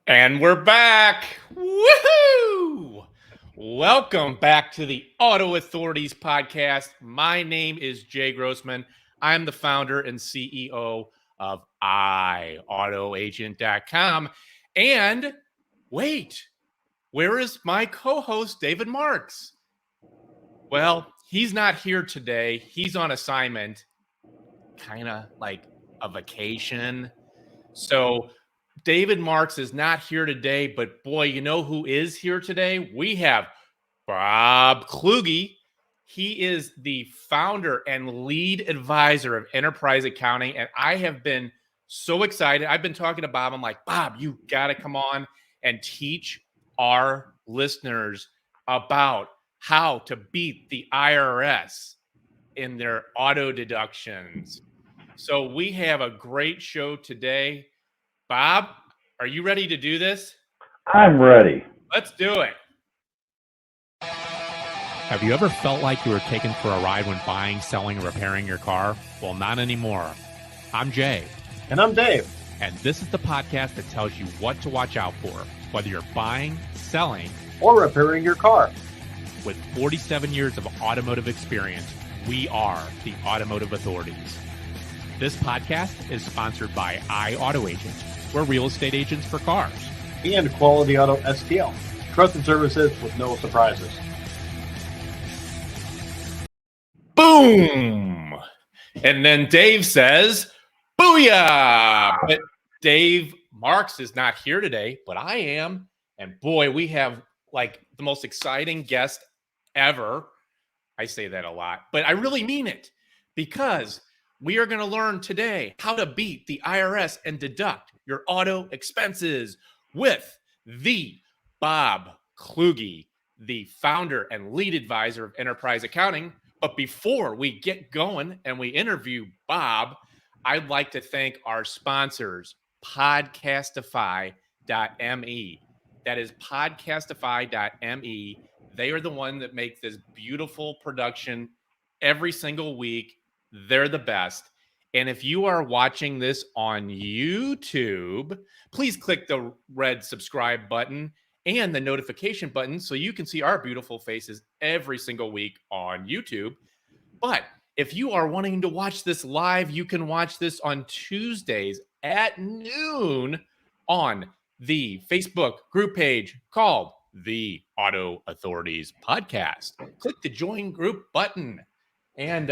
And we're back. Woohoo! Welcome back to the Auto Authorities Podcast. My name is Jay Grossman. I'm the founder and CEO of AutoAgent.com. And wait, where is my co-host, David Marks? Well, he's not here today. He's on assignment, kind of like a vacation. So David Marks is not here today, but boy, you know who is here today? We have Bob Kluge. He is the founder and lead advisor of Enterprise Accounting, and I have been so excited. I've been talking to Bob. I'm like, Bob, you got to come on and teach our listeners about how to beat the IRS in their auto deductions. So we have a great show today. Bob, are you ready to do this? I'm ready. Let's do it. Have you ever felt like you were taken for a ride when buying, selling, or repairing your car? Well, not anymore. I'm Jay. And I'm Dave. And this is the podcast that tells you what to watch out for, whether you're buying, selling, or repairing your car. With 47 years of automotive experience, we are the Automotive Authorities. This podcast is sponsored by AutoAgent. We're real estate agents for cars. And Quality Auto STL. Trusted services with no surprises. Boom! And then Dave says, booyah! But Dave Marks is not here today, but I am. And boy, we have like the most exciting guest ever. I say that a lot, but I really mean it because we are going to learn today how to beat the IRS and deduct your auto expenses with the Bob Kluge, the founder and lead advisor of Enterprise Accounting. But before we get going and we interview Bob, I'd like to thank our sponsors, Podcastify.me. That is Podcastify.me. They are the one that make this beautiful production every single week. They're the best. And if you are watching this on YouTube, please click the red subscribe button and the notification button so you can see our beautiful faces every single week on YouTube. But if you are wanting to watch this live, you can watch this on Tuesdays at noon on the Facebook group page called the Auto Authorities Podcast. Click the join group button. And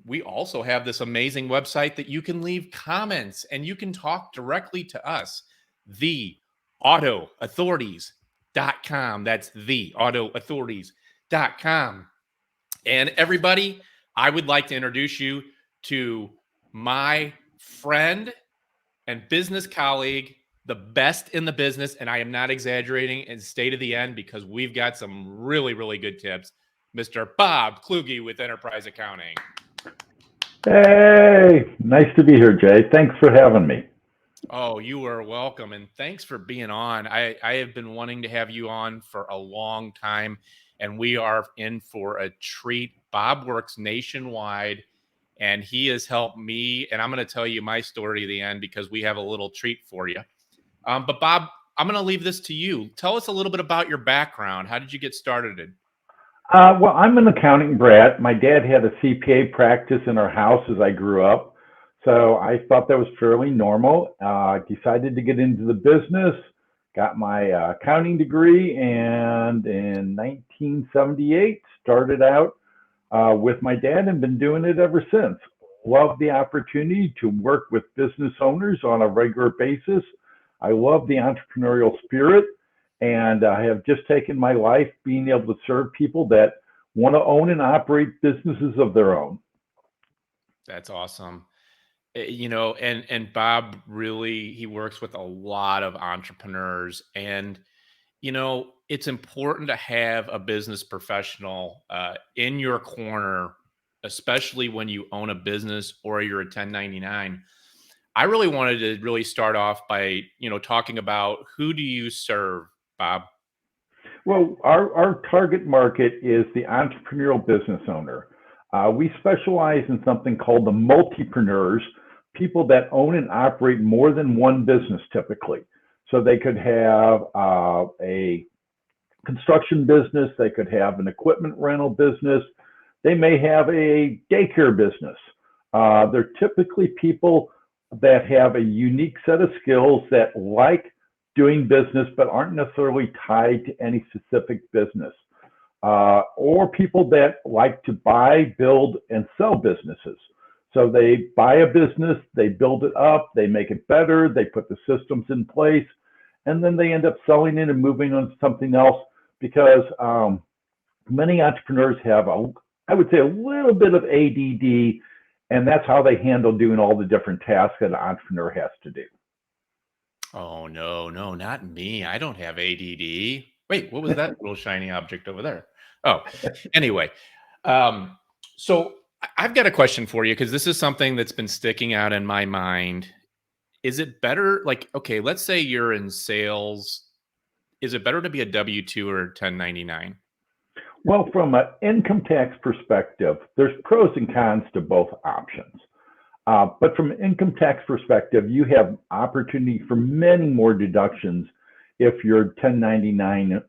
we also have this amazing website that you can leave comments and you can talk directly to us, the AutoAuthorities.com. That's the AutoAuthorities.com. And everybody, I would like to introduce you to my friend and business colleague, the best in the business, and I am not exaggerating, and stay to the end because we've got some really, really good tips, Mr. Bob Kluge with Enterprise Accounting. Hey, nice to be here, Jay. Thanks for having me. Oh, you are welcome, and thanks for being on. I have been wanting to have you on for a long time, and we are in for a treat. Bob works nationwide, and he has helped me, and I'm going to tell you my story at the end because we have a little treat for you. But Bob, I'm going to leave this to you. Tell us a little bit about your background. How did you get started? Well, I'm an accounting brat. My dad had a CPA practice in our house as I grew up, so I thought that was fairly normal. Decided to get into the business, got my accounting degree, and in 1978 started out with my dad and been doing it ever since. Love the opportunity to work with business owners on a regular basis. I love the entrepreneurial spirit. And I have just taken my life being able to serve people that want to own and operate businesses of their own. That's awesome. You know, and Bob really, he works with a lot of entrepreneurs. And, you know, it's important to have a business professional in your corner, especially when you own a business or you're a 1099. I really wanted to really start off by, you know, talking about who do you serve, Bob? Well, our target market is the entrepreneurial business owner. We specialize in something called the multipreneurs, people that own and operate more than one business typically. So they could have a construction business, they could have an equipment rental business, they may have a daycare business. They're typically people that have a unique set of skills that like doing business but aren't necessarily tied to any specific business. Or people that like to buy, build, and sell businesses. So they buy a business, they build it up, they make it better, they put the systems in place, and then they end up selling it and moving on to something else because many entrepreneurs have, I would say, a little bit of ADD, and that's how they handle doing all the different tasks that an entrepreneur has to do. Oh, no, not me. I don't have ADD. Wait, what was that little shiny object over there? Oh, anyway. So I've got a question for you because this is something that's been sticking out in my mind. Is it better, like, okay, let's say you're in sales. Is it better to be a W-2 or 1099? Well, from an income tax perspective, there's pros and cons to both options. But from an income tax perspective, you have opportunity for many more deductions if you're a 1099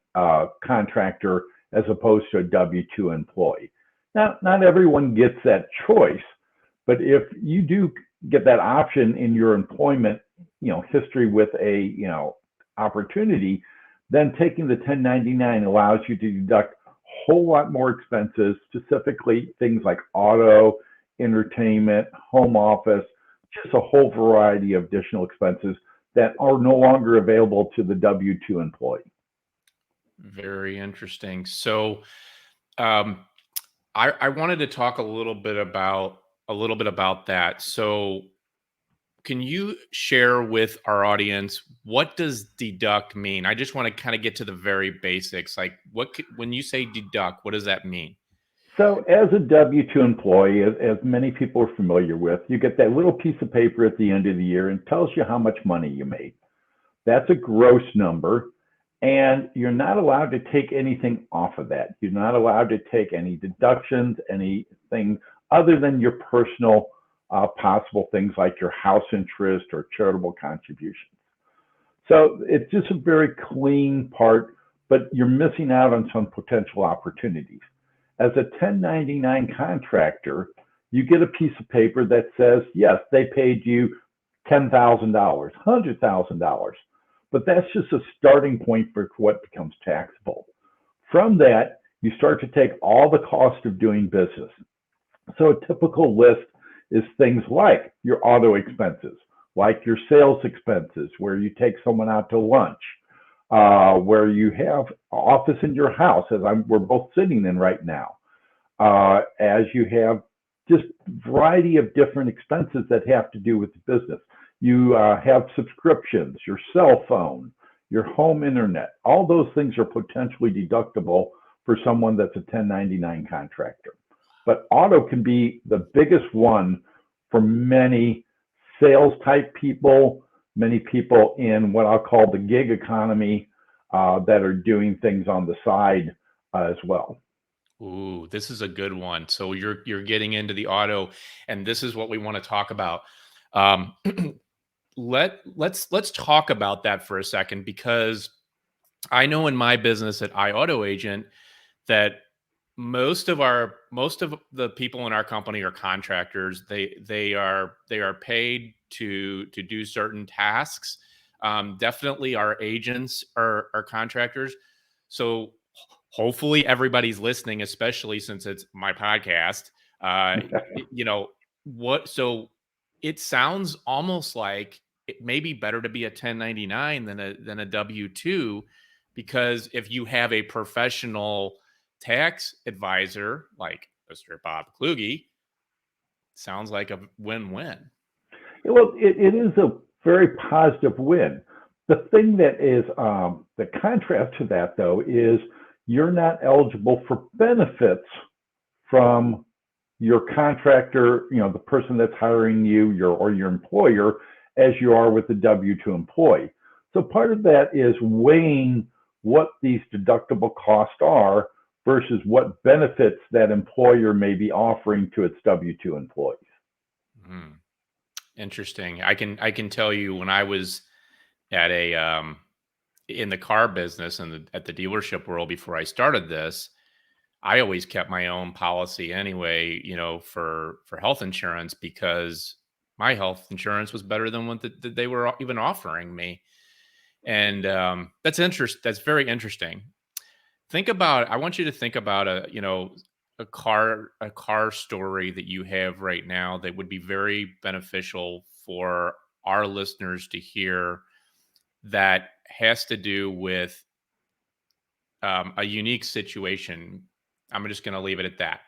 contractor as opposed to a W-2 employee. Now, not everyone gets that choice, but if you do get that option in your employment, history with a, opportunity, then taking the 1099 allows you to deduct a whole lot more expenses, specifically things like auto, entertainment, home office, just a whole variety of additional expenses that are no longer available to the W-2 employee. Very interesting. So, I wanted to talk a little bit about that. So, can you share with our audience, what does deduct mean? I just want to kind of get to the very basics. Like, when you say deduct, what does that mean? So as a W-2 employee, as many people are familiar with, you get that little piece of paper at the end of the year and tells you how much money you made. That's a gross number, and you're not allowed to take anything off of that. You're not allowed to take any deductions, anything other than your personal possible things like your house interest or charitable contributions. So it's just a very clean part, but you're missing out on some potential opportunities. As a 1099 contractor, you get a piece of paper that says, yes, they paid you $10,000, $100,000, but that's just a starting point for what becomes taxable. From that, you start to take all the cost of doing business. So a typical list is things like your auto expenses, like your sales expenses, where you take someone out to lunch, where you have office in your house, as we're both sitting in right now, as you have just a variety of different expenses that have to do with the business. You have subscriptions, your cell phone, your home internet. All those things are potentially deductible for someone that's a 1099 contractor. But auto can be the biggest one for many sales type people, many people in what I'll call the gig economy that are doing things on the side as well. Ooh, this is a good one. So you're getting into the auto, and this is what we want to talk about. Let's talk about that for a second, because I know in my business at iAutoAgent that most of the people in our company are contractors. They are paid to do certain tasks. Definitely our agents are contractors. So hopefully everybody's listening, especially since it's my podcast. So it sounds almost like it may be better to be a 1099 than a W-2, because if you have a professional tax advisor like Mr. Bob Kluge, sounds like a win-win. Well, it is a very positive win. The thing that is the contrast to that, though, is you're not eligible for benefits from your contractor, the person that's hiring you, or your employer, as you are with the W-2 employee. So part of that is weighing what these deductible costs are versus what benefits that employer may be offering to its W-2 employees. Interesting. I can tell you, when I was at in the car business and at the dealership world before I started this, I always kept my own policy anyway, for health insurance, because my health insurance was better than what that they were even offering me. And that's very interesting. I want you to think about a car story that you have right now that would be very beneficial for our listeners to hear, that has to do with a unique situation. I'm just going to leave it at that.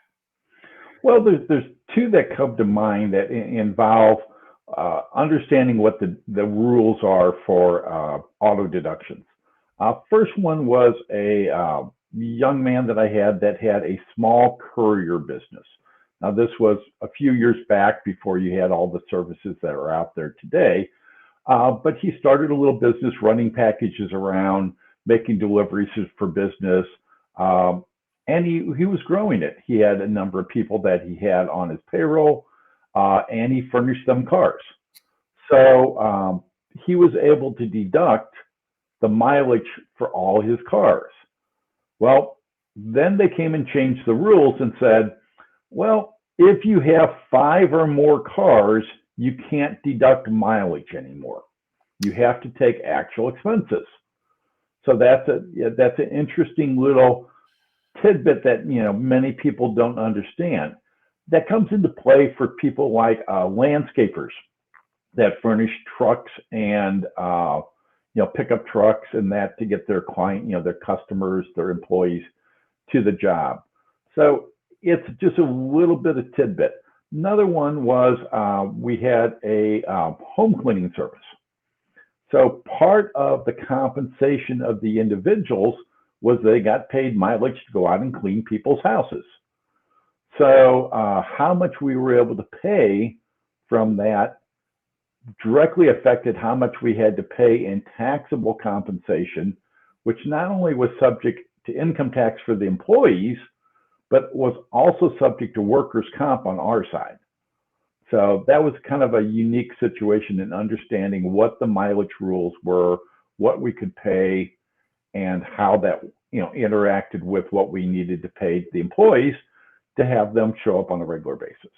Well, there's two that come to mind that involve understanding what the rules are for auto deductions. First one was a young man that I had that had a small courier business. Now, this was a few years back before you had all the services that are out there today. But he started a little business running packages around, making deliveries for business. And he was growing it. He had a number of people that he had on his payroll, and he furnished them cars. So he was able to deduct the mileage for all his cars. Well, then they came and changed the rules and said, well, if you have 5 or more cars, you can't deduct mileage anymore. You have to take actual expenses. So that's an interesting little tidbit that many people don't understand. That comes into play for people like landscapers that furnish trucks and pickup trucks and that to get their client, their customers, their employees to the job. So it's just a little bit of tidbit. Another one was we had a home cleaning service. So part of the compensation of the individuals was they got paid mileage to go out and clean people's houses. So how much we were able to pay from that directly affected how much we had to pay in taxable compensation, which not only was subject to income tax for the employees, but was also subject to workers' comp on our side. So that was kind of a unique situation in understanding what the mileage rules were, what we could pay, and how that interacted with what we needed to pay the employees to have them show up on a regular basis.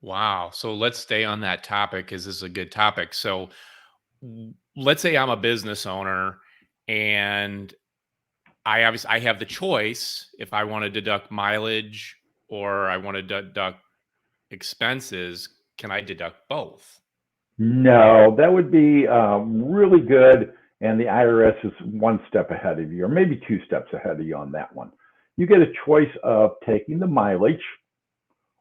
Wow. So let's stay on that topic, because this is a good topic. So let's say I'm a business owner and I have the choice if I want to deduct mileage or I want to deduct expenses. Can I deduct both? No, that would be really good. And the IRS is one step ahead of you, or maybe 2 steps ahead of you on that one. You get a choice of taking the mileage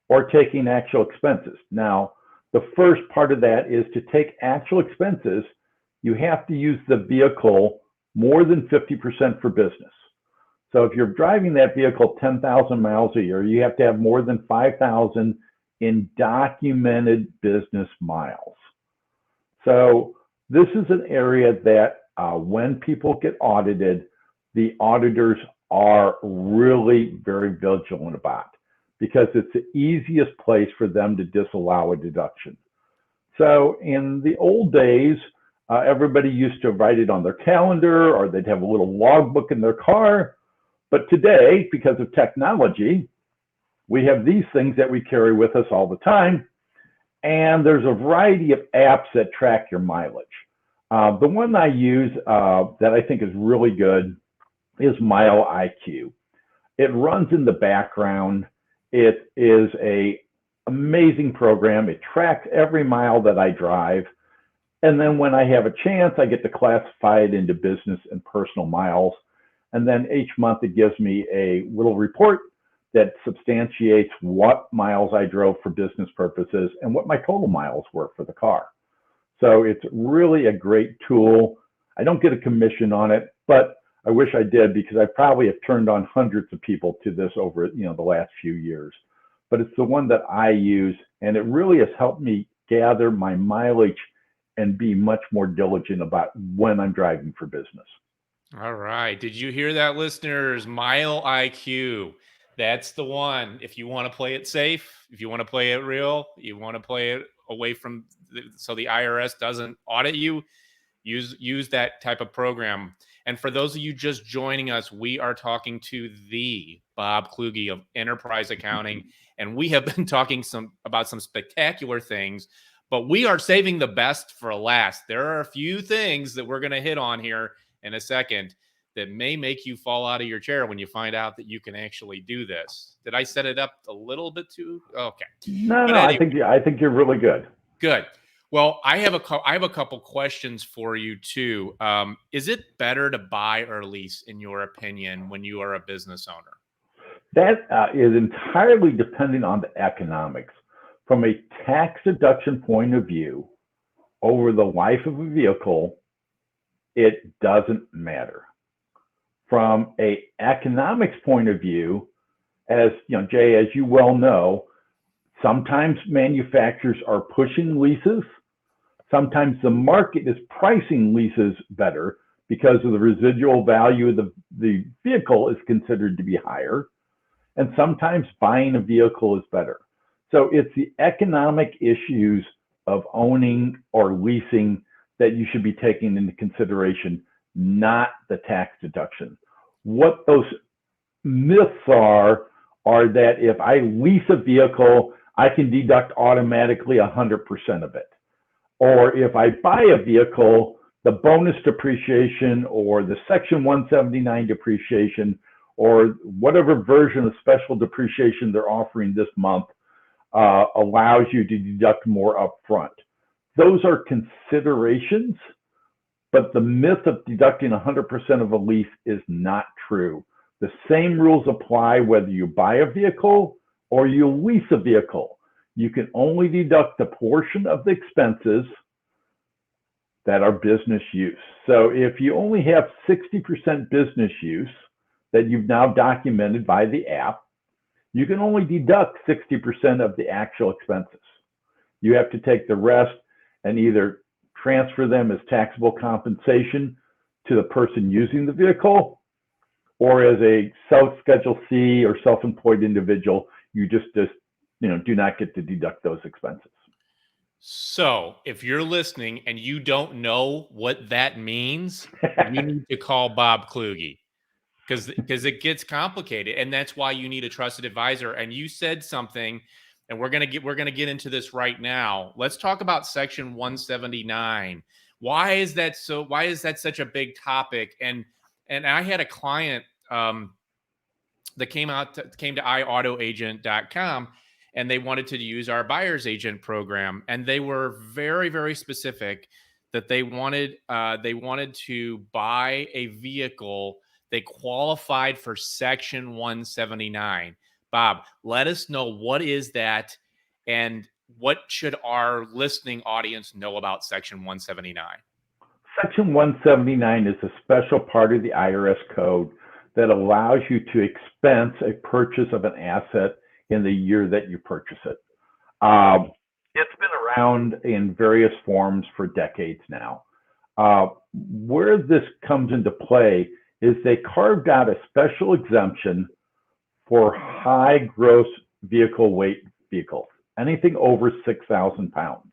or taking actual expenses. Now, the first part of that is to take actual expenses. You have to use the vehicle more than 50% for business. So if you're driving that vehicle 10,000 miles a year, you have to have more than 5,000 in documented business miles. So this is an area that when people get audited, the auditors are really very vigilant about, because it's the easiest place for them to disallow a deduction. So in the old days, everybody used to write it on their calendar, or they'd have a little logbook in their car. But today, because of technology, we have these things that we carry with us all the time. And there's a variety of apps that track your mileage. The one I use that I think is really good is Mile IQ. It runs in the background. It is an amazing program. It tracks every mile that I drive. And then when I have a chance, I get to classify it into business and personal miles. And then each month it gives me a little report that substantiates what miles I drove for business purposes and what my total miles were for the car. So it's really a great tool. I don't get a commission on it, but I wish I did, because I probably have turned on hundreds of people to this over the last few years. But it's the one that I use, and it really has helped me gather my mileage and be much more diligent about when I'm driving for business. All right. Did you hear that, listeners? Mile IQ. That's the one. If you want to play it safe, if you want to play it real, you want to play it away from so the IRS doesn't audit you, Use that type of program. And for those of you just joining us, we are talking to the Bob Kluge of Enterprise Accounting, and we have been talking about some spectacular things, but we are saving the best for last. There are a few things that we're going to hit on here in a second that may make you fall out of your chair when you find out that you can actually do this. Did I set it up a little bit too? Okay. No, But no, anyway, I think you're really good. good. Well, I have a couple questions for you too. Is it better to buy or lease, in your opinion, when you are a business owner? That is entirely dependent on the economics. From a tax deduction point of view, over the life of a vehicle, it doesn't matter. From a economics point of view, as you know, Jay, as you well know, sometimes manufacturers are pushing leases. Sometimes the market is pricing leases better because of the residual value of the vehicle is considered to be higher. And sometimes buying a vehicle is better. So it's the economic issues of owning or leasing that you should be taking into consideration, not the tax deduction. What those myths are that if I lease a vehicle, I can deduct automatically 100% of it. Or if I buy a vehicle, the bonus depreciation or the Section 179 depreciation or whatever version of special depreciation they're offering this month allows you to deduct more upfront. Those are considerations, but the myth of deducting 100% of a lease is not true. The same rules apply whether you buy a vehicle or you lease a vehicle. You can only deduct the portion of the expenses that are business use. So if you only have 60% business use that you've now documented by the app, you can only deduct 60% of the actual expenses. You have to take the rest and either transfer them as taxable compensation to the person using the vehicle, or as a Schedule C or self-employed individual, you just do not get to deduct those expenses. So if you're listening and you don't know what that means, you need to call Bob Kluge, because it gets complicated, and that's why you need a trusted advisor. And you said something, and we're gonna get into this right now. Let's talk about Section 179. Why is that such a big topic? And I had a client that came to iAutoAgent.com, and they wanted to use our buyer's agent program, and they were very, very specific that they wanted to buy a vehicle. They qualified for Section 179. Bob, let us know, what is that, and what should our listening audience know about Section 179? Section 179 is a special part of the IRS code that allows you to expense a purchase of an asset in the year that you purchase it. It's been around in various forms for decades now. Where this comes into play is they carved out a special exemption for high gross vehicle weight vehicles, anything over 6,000 pounds.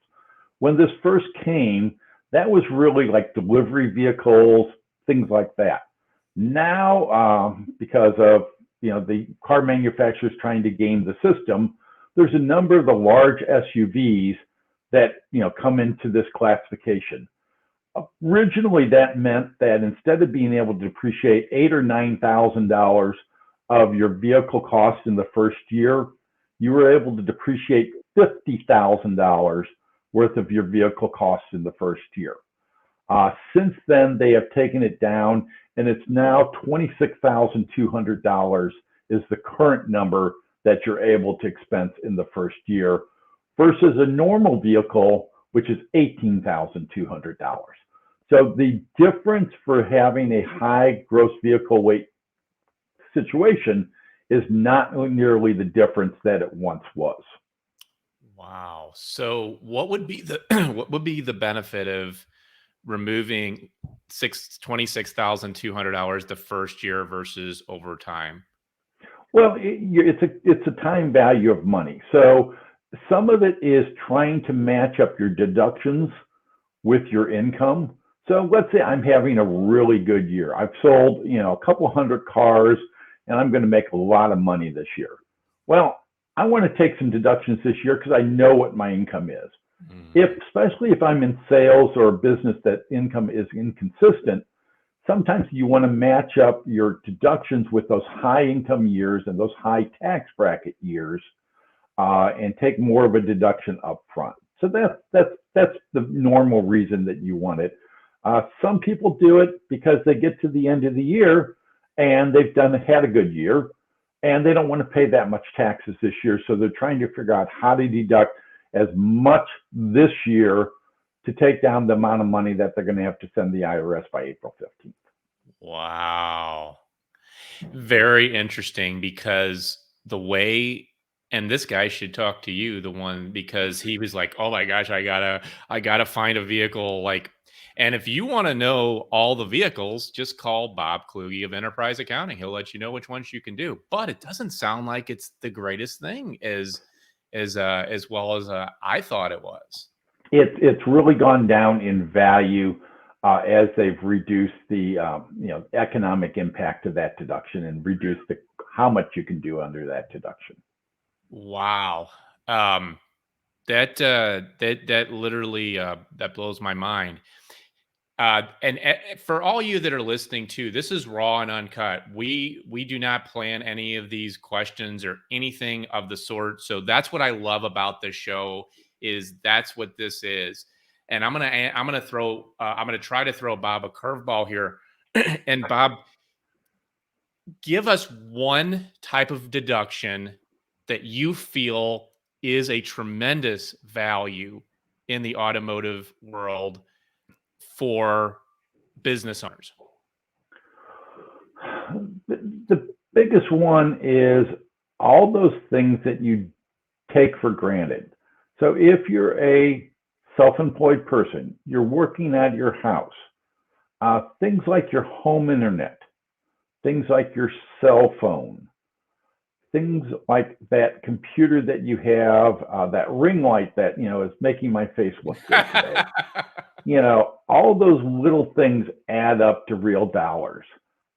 When this first came, that was really like delivery vehicles, things like that. Now, because of the car manufacturers trying to game the system, there's a number of the large SUVs that come into this classification. Originally, that meant that instead of being able to depreciate $8,000 or $9,000 of your vehicle cost in the first year, you were able to depreciate $50,000 worth of your vehicle costs in the first year. Since then, they have taken it down, and it's now $26,200 is the current number that you're able to expense in the first year, versus a normal vehicle, which is $18,200. So the difference for having a high gross vehicle weight situation is not nearly the difference that it once was. Wow. So what would be the the benefit of removing $26,200 the first year versus over time? Well, it's a time value of money. So some of it is trying to match up your deductions with your income. So let's say I'm having a really good year. I've sold, a couple hundred cars, and I'm going to make a lot of money this year. Well, I want to take some deductions this year because I know what my income is. Especially if I'm in sales or a business that income is inconsistent, sometimes you want to match up your deductions with those high income years and those high tax bracket years, and take more of a deduction up front. So that's the normal reason that you want it. Some people do it because they get to the end of the year and they've had a good year, and they don't want to pay that much taxes this year. So they're trying to figure out how to deduct as much this year to take down the amount of money that they're going to have to send the IRS by April 15th. Wow. Very interesting, because the way, and this guy should talk to you, the one, because he was like, oh my gosh, I gotta find a vehicle. And if you want to know all the vehicles, just call Bob Kluge of Enterprise Accounting. He'll let you know which ones you can do. But it doesn't sound like it's the greatest thing as well as I thought it was. It's really gone down in value as they've reduced the economic impact of that deduction and reduced how much you can do under that deduction. Wow. That literally that blows my mind. And for all you that are listening too, this is raw and uncut. We do not plan any of these questions or anything of the sort. So that's what I love about this show, is that's what this is. And I'm gonna try to throw Bob a curveball here. And Bob, give us one type of deduction that you feel is a tremendous value in the automotive world for business owners. The biggest one is all those things that you take for granted. So if you're a self-employed person, you're working at your house, things like your home internet, things like your cell phone, things like that computer that you have, that ring light that, is making my face look good today. All those little things add up to real dollars.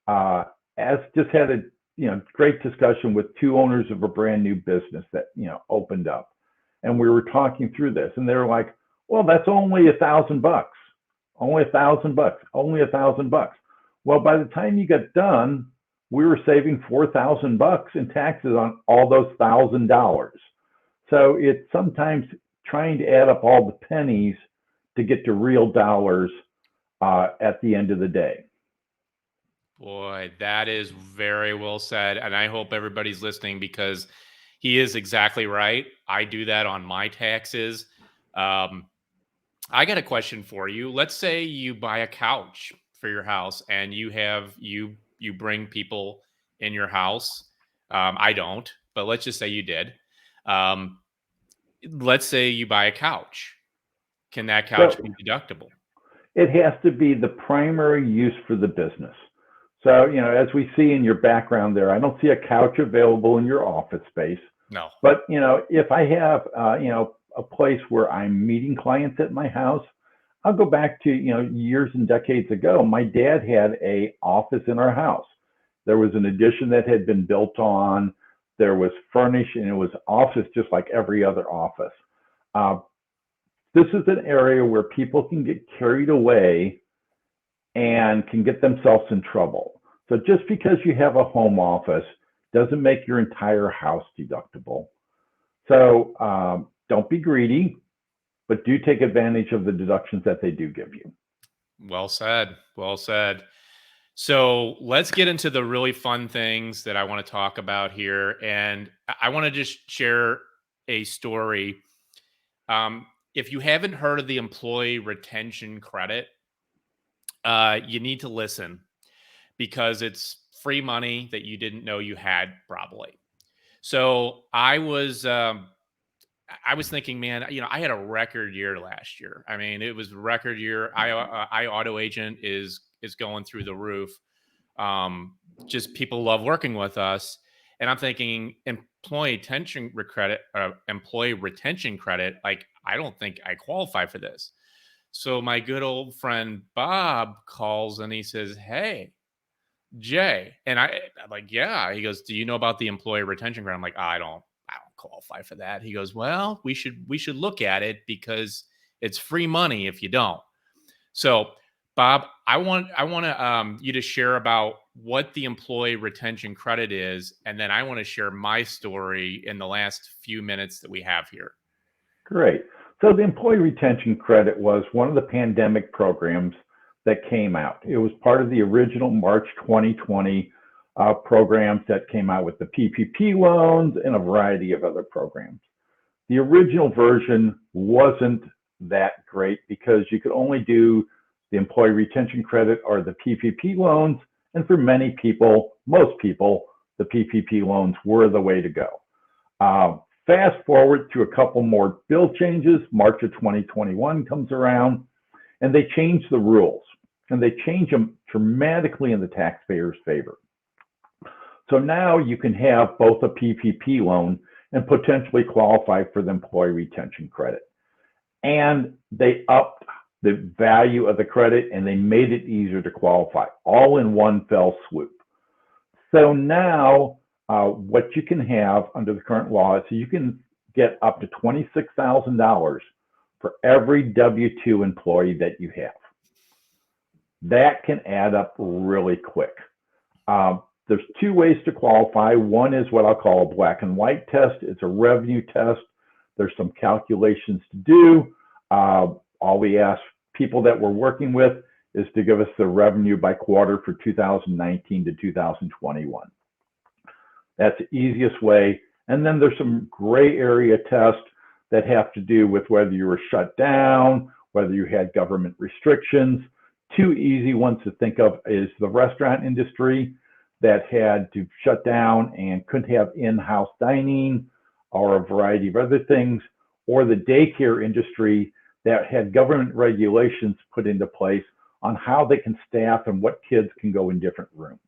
As just had a, great discussion with two owners of a brand new business that, opened up. And we were talking through this, and they were like, well, that's only $1,000, only $1,000. Well, by the time you got done, we were saving $4,000 in taxes on all those $1,000. So it's sometimes trying to add up all the pennies to get to real dollars at the end of the day. Boy, that is very well said. And I hope everybody's listening, because he is exactly right. I do that on my taxes. I got a question for you. Let's say you buy a couch for your house, and you bring people in your house. I don't, but let's just say you did. Let's say you buy a couch. Can that couch be deductible? It has to be the primary use for the business. So, as we see in your background there, I don't see a couch available in your office space. No. But, if I have, a place where I'm meeting clients at my house, I'll go back to, years and decades ago. My dad had an office in our house. There was an addition that had been built on. There was furnished, and it was office just like every other office. This is an area where people can get carried away and can get themselves in trouble. So just because you have a home office doesn't make your entire house deductible. So don't be greedy, but do take advantage of the deductions that they do give you. Well said. Well said. So let's get into the really fun things that I want to talk about here. And I want to just share a story. If you haven't heard of the employee retention credit, you need to listen, because it's free money that you didn't know you had, probably. So I was thinking, man, I had a record year last year. I mean, it was a record year. I Auto Agent is going through the roof. Just people love working with us. And I'm thinking employee retention credit, like, I don't think I qualify for this. So my good old friend Bob calls and he says, "Hey, Jay," and I'm like, "Yeah." He goes, "Do you know about the employee retention grant?" I'm like, "I don't qualify for that." He goes, "Well, we should look at it because it's free money if you don't." So, Bob, I want you to share about what the employee retention credit is, and then I want to share my story in the last few minutes that we have here. Great. So the Employee Retention Credit was one of the pandemic programs that came out. It was part of the original March 2020 programs that came out with the PPP loans and a variety of other programs. The original version wasn't that great because you could only do the Employee Retention Credit or the PPP loans. And for many people, most people, the PPP loans were the way to go. Fast forward to a couple more bill changes. March of 2021 comes around and they change the rules, and they change them dramatically in the taxpayer's favor. So now you can have both a PPP loan and potentially qualify for the employee retention credit. And they upped the value of the credit and they made it easier to qualify, all in one fell swoop. So now what you can have under the current law is you can get up to $26,000 for every W-2 employee that you have. That can add up really quick. There's two ways to qualify. One is what I'll call a black and white test. It's a revenue test. There's some calculations to do. All we ask people that we're working with is to give us the revenue by quarter for 2019 to 2021. That's the easiest way. And then there's some gray area tests that have to do with whether you were shut down, whether you had government restrictions. Two easy ones to think of is the restaurant industry that had to shut down and couldn't have in-house dining or a variety of other things, or the daycare industry that had government regulations put into place on how they can staff and what kids can go in different rooms.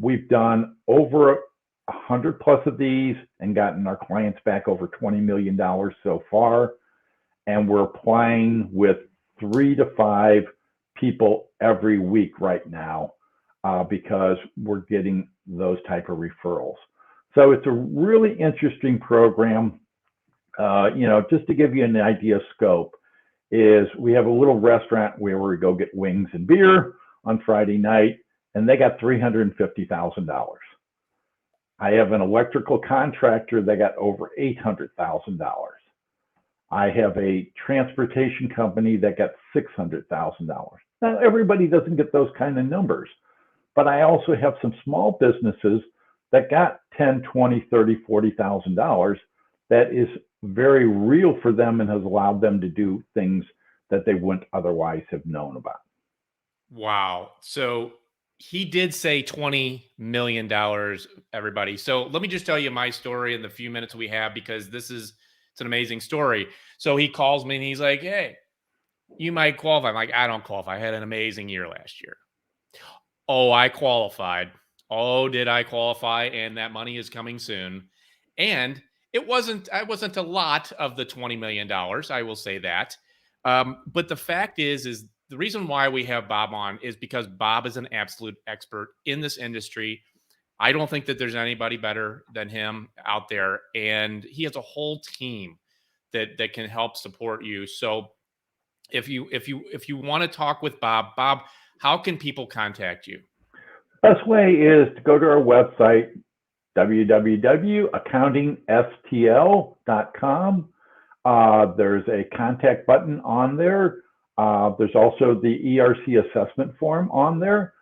We've done over 100 plus of these and gotten our clients back over $20 million so far. And we're applying with 3 to 5 people every week right now because we're getting those type of referrals. So it's a really interesting program. Just to give you an idea of scope, is we have a little restaurant where we go get wings and beer on Friday night, and they got $350,000. I have an electrical contractor that got over $800,000. I have a transportation company that got $600,000. Now, everybody doesn't get those kind of numbers, but I also have some small businesses that got $10, $20, $30, $40,000 that is very real for them and has allowed them to do things that they wouldn't otherwise have known about. Wow. So he did say $20 million, everybody. So let me just tell you my story in the few minutes we have, because it's an amazing story. So he calls me and he's like, "Hey, you might qualify." I'm like, "I don't qualify. I had an amazing year last year." "Oh, I qualified." "Oh, did I qualify?" And that money is coming soon. And I wasn't a lot of the $20 million. I will say that. But the fact is the reason why we have Bob on is because Bob is an absolute expert in this industry. I don't think that there's anybody better than him out there. And he has a whole team that can help support you. So if you want to talk with Bob, how can people contact you? Best way is to go to our website, www.accountingstl.com. There's a contact button on there. There's also the ERC assessment form on there.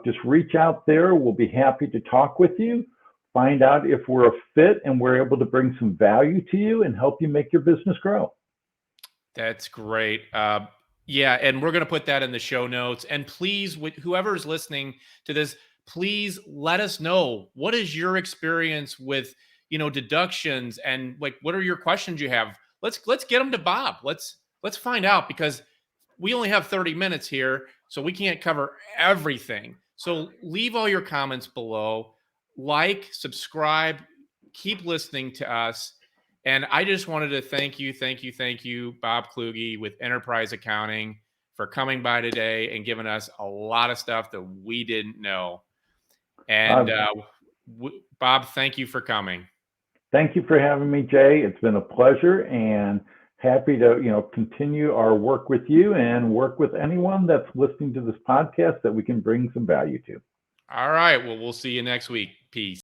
Just reach out there. We'll be happy to talk with you, find out if we're a fit and we're able to bring some value to you and help you make your business grow. That's great. Yeah, and we're going to put that in the show notes. And please, whoever's listening to this, please let us know, what is your experience with, deductions, and like, what are your questions you have? Let's get them to Bob. Let's find out, because we only have 30 minutes here, so we can't cover everything. So leave all your comments below, like, subscribe, keep listening to us. And I just wanted to thank you, Bob Kluge with Enterprise Accounting for coming by today and giving us a lot of stuff that we didn't know. And Bob, thank you for coming. Thank you for having me, Jay. It's been a pleasure, and happy to continue our work with you and work with anyone that's listening to this podcast that we can bring some value to. All right. Well, we'll see you next week. Peace.